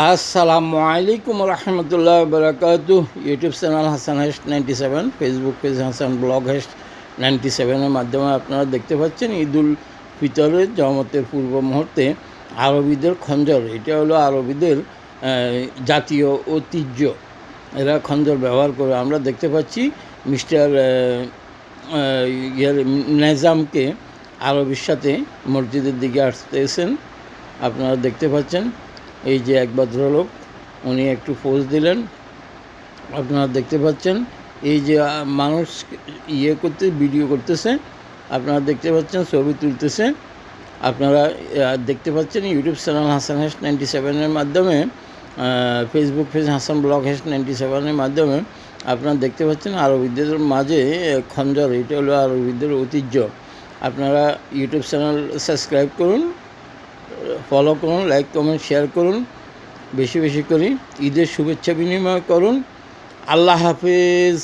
আসসালামু আলাইকুম রহমতুল্লাহ বারাকাতু। ইউটিউব চ্যানেল হাসান হেস্ট 97, ফেসবুক পেজ হাসান ব্লগ হেস্ট 97-এর মাধ্যমে আপনারা দেখতে পাচ্ছেন ঈদুল ফিতরের জমাতের পূর্ব মুহূর্তে আরবিদের খঞ্জর, এটা হলো আরবিদের জাতীয় ঐতিহ্য। এরা খঞ্জর ব্যবহার করে। আমরা দেখতে পাচ্ছি মিস্টার নেজামকে আরবির সাথে মসজিদের দিকে আসতেছেন। আপনারা দেখতে পাচ্ছেন এই যে এক ভদ্রলোক, উনি একটু পোজ দিলেন। আপনারা দেখতে পাচ্ছেন এই যে মানুষ ভিডিও করতেছে, আপনারা দেখতে পাচ্ছেন, ছবি তুলতেছে। আপনারা দেখতে পাচ্ছেন ইউটিউব চ্যানেল হাসান হেস্ট 97-এর মাধ্যমে, ফেসবুক পেজ হাসান ব্লগ হেস্ট 97-এর মাধ্যমে আপনারা দেখতে পাচ্ছেন আরবিদের মাঝে খঞ্জর, এটা হলো আরবিদের ঐতিহ্য। আপনারা ইউটিউব চ্যানেল সাবস্ক্রাইব করুন, ফলো করুন, লাইক কমেন্ট শেয়ার করুন, বেশি বেশি করে ঈদের শুভেচ্ছা বিনিময় করুন। আল্লাহ হাফেজ।